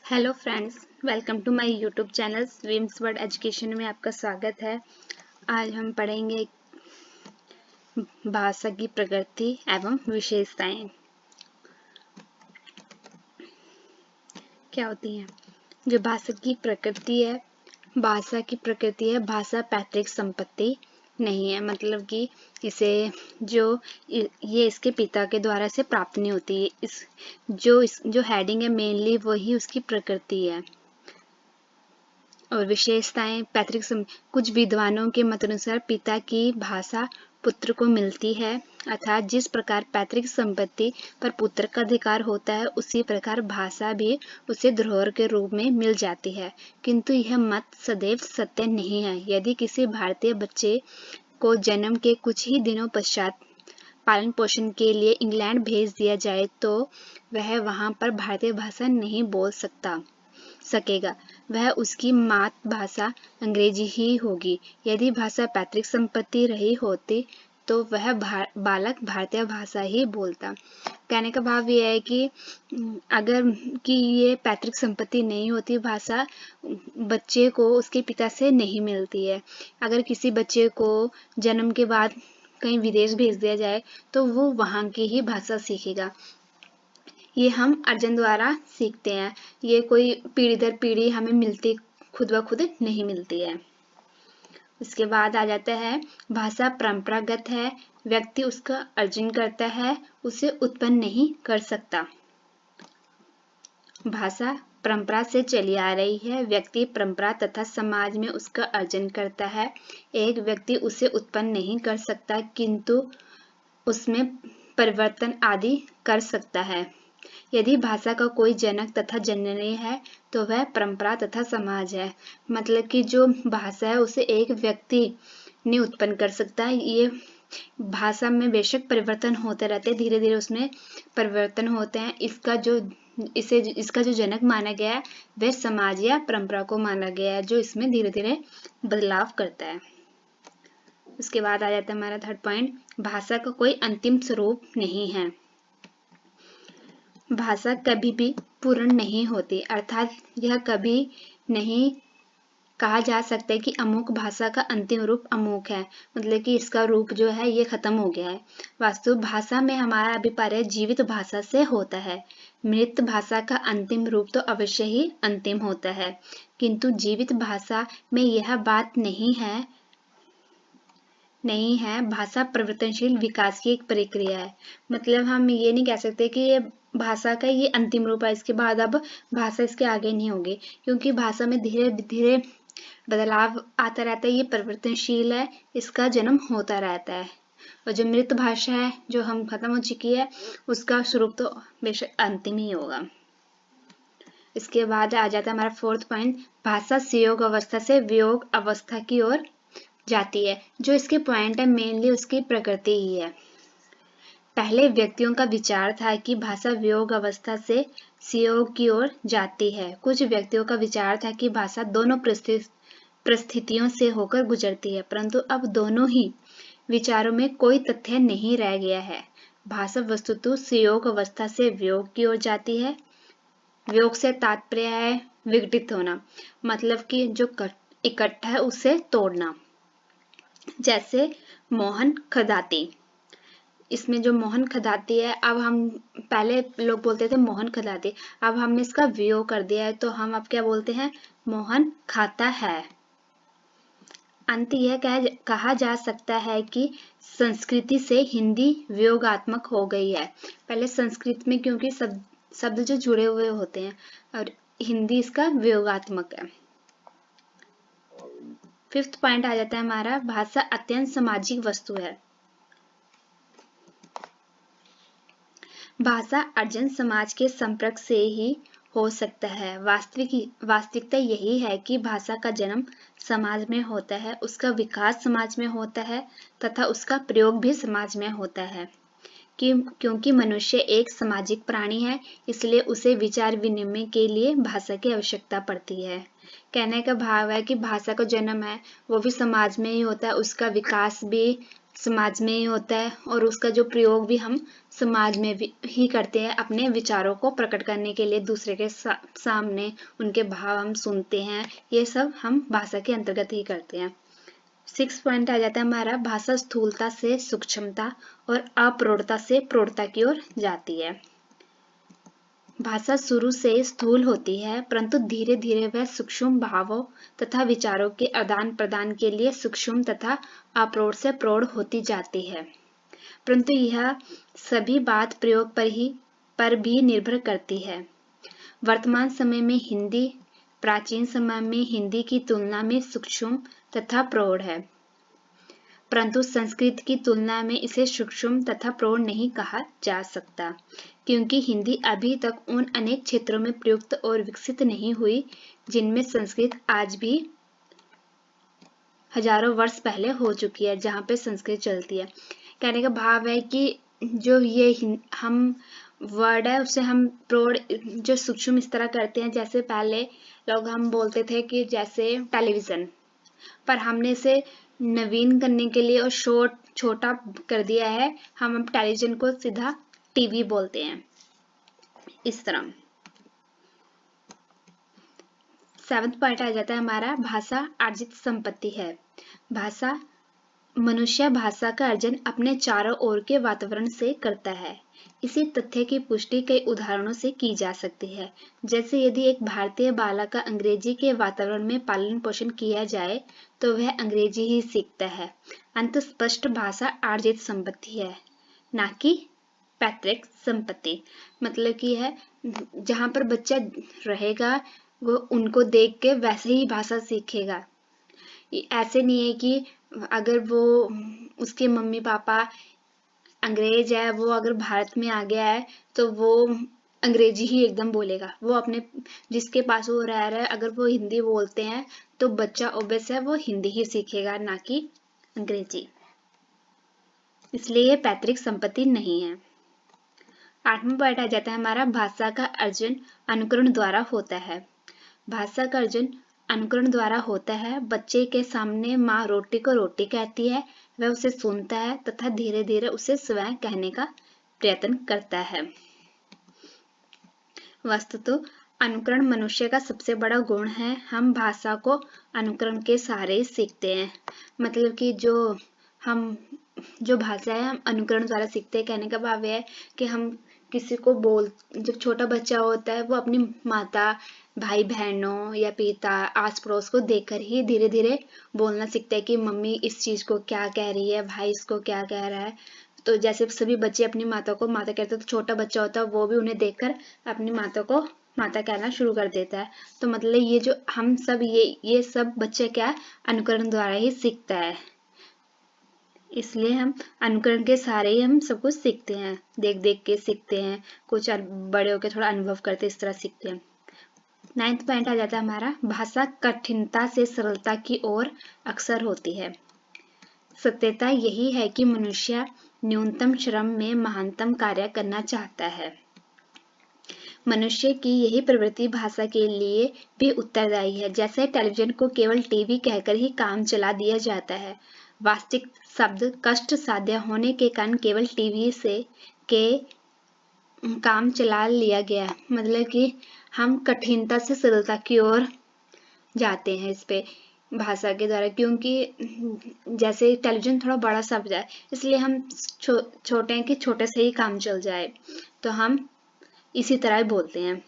Hello friends, welcome to my YouTube channel Swims Word Education में आपका स्वागत है। आज हम पढ़ेंगे भाषा की प्रकृति एवं विशेषताएं क्या होती हैं। जो भाषा की प्रकृति है, भाषा पैतृक संपत्ति नहीं है। मतलब कि इसे ये इसके पिता के द्वारा से प्राप्त नहीं होती है। जो हेडिंग है मेनली वही उसकी प्रकृति है। और विशेषताएं कुछ विद्वानों के मतानुसार पिता की भाषा पुत्र को मिलती है, अर्थात जिस प्रकार पैतृक संपत्ति पर पुत्र का अधिकार होता है उसी प्रकार भाषा भी उसे धरोहर के रूप में मिल जाती है। किंतु यह मत सदैव सत्य नहीं है। यदि किसी भारतीय बच्चे को जन्म के कुछ ही दिनों पश्चात पालन पोषण के लिए इंग्लैंड भेज दिया जाए तो वह वहां पर भारतीय भाषा नहीं बोल सकेगा। वह उसकी मातृभाषा अंग्रेजी ही होगी। यदि भाषा पैतृक संपत्ति रही होती तो वह बालक भारतीय भाषा ही बोलता। कहने का भाव यह है कि अगर ये पैतृक संपत्ति नहीं होती, भाषा बच्चे को उसके पिता से नहीं मिलती है। अगर किसी बच्चे को जन्म के बाद कहीं विदेश भेज दिया जाए तो वो वहाँ की ही भाषा सीखेगा। ये हम अर्जन द्वारा सीखते हैं। ये कोई पीढ़ी दर पीढ़ी हमें मिलती खुद ब खुद नहीं मिलती है। इसके बाद आ जाता है भाषा परंपरागत है। व्यक्ति उसका अर्जन करता है, उसे उत्पन्न नहीं कर सकता। भाषा परंपरा से चली आ रही है। व्यक्ति परंपरा तथा समाज में उसका अर्जन करता है। एक व्यक्ति उसे उत्पन्न नहीं कर सकता किंतु उसमें परिवर्तन आदि कर सकता है। यदि भाषा का कोई जनक तथा जननी है तो वह परंपरा तथा समाज है। मतलब कि जो भाषा है उसे एक व्यक्ति नहीं उत्पन्न कर सकता। ये भाषा में बेशक परिवर्तन होते रहते हैं, धीरे धीरे उसमें परिवर्तन होते हैं। इसका जो जनक माना गया है वह समाज या परंपरा को माना गया है, जो इसमें धीरे धीरे बदलाव करता है। उसके बाद आ जाता है हमारा थर्ड पॉइंट, भाषा का कोई अंतिम स्वरूप नहीं है। भाषा कभी भी पूर्ण नहीं होती, अर्थात यह कभी नहीं कहा जा सकता है कि अमुक भाषा का अंतिम रूप अमुक है, मतलब कि इसका रूप जो है ये खत्म हो गया है। वास्तु भाषा में हमारा अभिप्राय जीवित भाषा से होता है। मृत भाषा का अंतिम रूप तो अवश्य ही अंतिम होता है, किंतु जीवित भाषा में यह बात नहीं है। भाषा परिवर्तनशील विकास की एक प्रक्रिया है। मतलब हम ये नहीं कह सकते कि ये भाषा का ये अंतिम रूप है, इसके बाद अब भाषा इसके आगे नहीं होगी, क्योंकि भाषा में धीरे धीरे बदलाव आता रहता है। ये परिवर्तनशील है, इसका जन्म होता रहता है। और जो मृत भाषा है, जो हम खत्म हो चुकी है, उसका स्वरूप तो बेशक अंतिम ही होगा। इसके बाद आ जाता है हमारा फोर्थ पॉइंट, भाषा संयोग अवस्था से वियोग अवस्था की ओर जाती है। जो इसके पॉइंट है मेनली उसकी प्रकृति ही है। पहले व्यक्तियों का विचार था कि भाषा वियोग अवस्था से संयोग की ओर जाती है। कुछ व्यक्तियों का विचार था कि भाषा दोनों परिस्थितियों से होकर गुजरती है, परंतु अब दोनों ही विचारों में कोई तथ्य नहीं रह गया है। भाषा वस्तुतः संयोग अवस्था से वियोग की ओर जाती है। वियोग से तात्पर्य है विघटित होना, मतलब कि जो इकट्ठा है उसे तोड़ना। जैसे मोहन खदाती, इसमें जो मोहन खदाती है, अब हम पहले लोग बोलते थे मोहन खदाती, अब हमने इसका वियोग कर दिया है तो हम अब क्या बोलते हैं, मोहन खाता है। अंत यह कहा जा सकता है कि संस्कृति से हिंदी वियोगात्मक हो गई है। पहले संस्कृत में क्योंकि शब्द जो जुड़े हुए होते हैं, और हिंदी इसका वियोगात्मक है। फिफ्थ पॉइंट आ जाता है हमारा, भाषा अत्यंत सामाजिक वस्तु है। भाषा अर्जन समाज के संपर्क से ही हो सकता है। वास्तविकता यही है कि भाषा का जन्म समाज में होता है, उसका विकास समाज में होता है तथा उसका प्रयोग भी समाज में होता है। क्योंकि मनुष्य एक सामाजिक प्राणी है, इसलिए उसे विचार विनिमय के लिए भाषा की आवश्यकता पड़ती है। कहने का भाव है कि भाषा का जन्म है वो भी समाज में ही होता है, उसका विकास भी समाज में ही होता है और उसका जो प्रयोग भी हम समाज में भी ही करते हैं। अपने विचारों को प्रकट करने के लिए दूसरे के सामने उनके भाव हम सुनते हैं, ये सब हम भाषा के अंतर्गत ही करते हैं। 6 पॉइंट आ जाता है हमारा, भाषा स्थूलता से सूक्ष्मता और अप्रौढ़ता से प्रौढ़ता की ओर जाती है। भाषा शुरू से स्थूल होती है, परंतु धीरे धीरे वह सूक्ष्म भावों तथा विचारों के आदान प्रदान के लिए सूक्ष्म तथा अप्रौढ़ से प्रौढ़ होती जाती है। परंतु यह सभी बात प्रयोग पर भी निर्भर करती है। वर्तमान समय में हिंदी प्राचीन समय में हिंदी की तुलना में सूक्ष्म तथा प्रौढ़ है, परंतु संस्कृत की तुलना में इसे सूक्ष्म तथा प्रौढ़ नहीं कहा जा सकता, क्योंकि हिंदी अभी तक उन अनेक क्षेत्रों में प्रयुक्त और विकसित नहीं हुई जिनमें संस्कृत आज भी हजारों वर्ष पहले हो चुकी है, जहाँ पे संस्कृत चलती है। कहने का भाव है कि जो ये हम वर्ड है उसे हम प्रौढ़ जो सूक्ष्म इस तरह करते हैं, जैसे पहले लोग हम बोलते थे कि जैसे टेलीविजन, पर हमने इसे नवीन करने के लिए और छोटा कर दिया है, हम अब टेलीविजन को सीधा टीवी बोलते हैं, इस तरह। 7वां पॉइंट आ जाता है हमारा, भाषा अर्जित संपत्ति है। मनुष्य भाषा का अर्जन अपने चारों ओर के वातावरण से करता है। इसी तथ्य की पुष्टि कई उदाहरणों से की जा सकती है, जैसे यदि एक भारतीय बालक का अंग्रेजी के वातावरण में पालन पोषण किया जाए तो वह अंग्रेजी ही सीखता है। अंत स्पष्ट भाषा अर्जित संपत्ति है, ना कि पैतृक संपत्ति। मतलब कि है जहाँ पर बच्चा रहेगा वो उनको देख के वैसे ही भाषा सीखेगा। ऐसे नहीं है कि अगर वो उसके मम्मी पापा अंग्रेज है, वो अगर भारत में आ गया है तो वो अंग्रेजी ही एकदम बोलेगा। वो अपने जिसके पास वो रह रहा है अगर वो हिंदी बोलते हैं तो बच्चा ऑब्वियस है वो हिंदी ही सीखेगा, ना कि अंग्रेजी। इसलिए ये पैतृक संपत्ति नहीं है। 8वां पॉइंट आ जाता है हमारा, भाषा का अर्जन अनुकरण द्वारा होता है। भाषा का अर्जन अनुकरण द्वारा होता है। बच्चे के सामने माँ रोटी को रोटी कहती है, वह उसे सुनता है तथा धीरे धीरे उसे स्वयं कहने का प्रयत्न करता है। वस्तुतः अनुकरण मनुष्य का सबसे बड़ा गुण है। हम भाषा को अनुकरण के सहारे सीखते हैं। मतलब कि जो भाषा है हम अनुकरण द्वारा सीखते हैं। कहने का भाव है कि हम किसी को जब छोटा बच्चा होता है वो अपनी माता, भाई बहनों या पिता, आस पड़ोस को देखकर ही धीरे धीरे बोलना सीखता है कि मम्मी इस चीज को क्या कह रही है, भाई इसको क्या कह रहा है। तो जैसे सभी बच्चे अपनी माता को माता कहते हैं तो छोटा बच्चा होता है वो भी उन्हें देखकर अपनी माता को माता कहना शुरू कर देता है। तो मतलब ये जो हम सब ये सब बच्चे क्या अनुकरण द्वारा ही सीखता है। इसलिए हम अनुकरण के सहारे ही हम सब कुछ सीखते हैं, देख देख के सीखते हैं, कुछ बड़े होकर थोड़ा अनुभव करते इस तरह सीखते हैं। 9वां पॉइंट आ जाता है हमारा, भाषा कठिनता से सरलता की ओर अक्सर होती है। सत्यता यही है कि मनुष्य न्यूनतम श्रम में महानतम कार्य करना चाहता है। मनुष्य की यही प्रवृत्ति भाषा के लिए भी उत्तरदायी है। जैसे टेलीविजन को केवल टीवी कहकर ही काम चला दिया जाता है। वास्तविक शब्द कष्ट साध्य होने के कारण केवल टीवी से के काम चला लिया गया। मतलब कि हम कठिनता से सरलता की ओर जाते हैं इस पे भाषा के द्वारा, क्योंकि जैसे टेलीविजन थोड़ा बड़ा शब्द है इसलिए हम छोटे हैं कि छोटे से ही काम चल जाए, तो हम इसी तरह बोलते हैं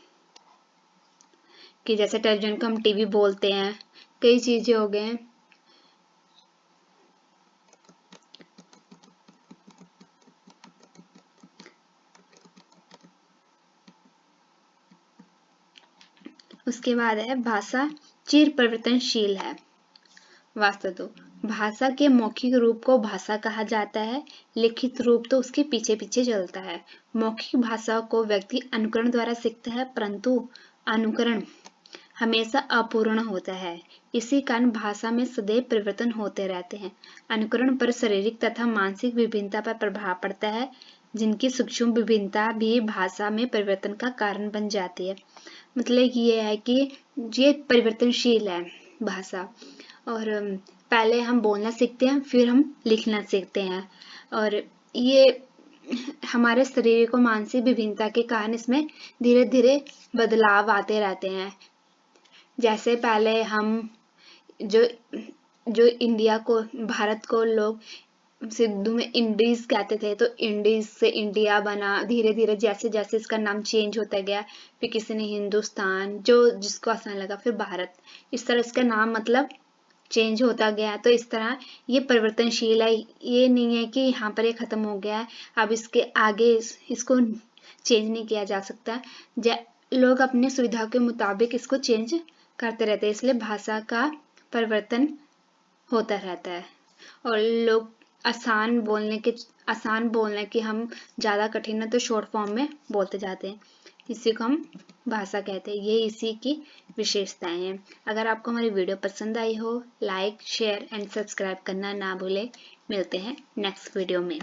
कि जैसे टेलीविजन को हम टीवी बोलते हैं। कई चीजें हो गए। उसके बाद है, भाषा चिर परिवर्तनशील है। वास्तवतः भाषा के मौखिक रूप को भाषा कहा जाता है, लिखित रूप तो उसके पीछे पीछे चलता है। मौखिक भाषा को व्यक्ति अनुकरण द्वारा सीखता है, परंतु अनुकरण हमेशा अपूर्ण होता है। इसी कारण भाषा में सदैव परिवर्तन होते रहते हैं। अनुकरण पर शारीरिक तथा मानसिक विभिन्नता पर प्रभाव पड़ता है, जिनकी सूक्ष्म विभिन्नता भी भाषा में परिवर्तन का कारण बन जाती है। मतलब ये है कि ये परिवर्तनशील है भाषा, और पहले हम बोलना सीखते हैं, फिर हम लिखना सीखते हैं। और ये हमारे शारीरिक और मानसिक विभिन्नता के कारण इसमें धीरे धीरे बदलाव आते रहते हैं। जैसे पहले हम जो जो इंडिया को, भारत को लोग सिंधु में इंडीज कहते थे, तो इंडीज से इंडिया बना। धीरे धीरे जैसे जैसे इसका नाम चेंज होता गया, फिर किसी ने हिंदुस्तान, जो जिसको आसान लगा, फिर भारत, इस तरह इसका नाम मतलब चेंज होता गया। तो इस तरह ये परिवर्तनशील है, ये नहीं है कि यहाँ पर ये खत्म हो गया है, अब इसके आगे इसको चेंज नहीं किया जा सकता। लोग अपनी सुविधा के मुताबिक इसको चेंज करते रहते हैं, इसलिए भाषा का परिवर्तन होता रहता है। और लोग आसान बोलने की हम ज़्यादा कठिन है तो शॉर्ट फॉर्म में बोलते जाते हैं, इसी को हम भाषा कहते हैं। ये इसी की विशेषताएं हैं। अगर आपको हमारी वीडियो पसंद आई हो, लाइक शेयर एंड सब्सक्राइब करना ना भूलें। मिलते हैं नेक्स्ट वीडियो में।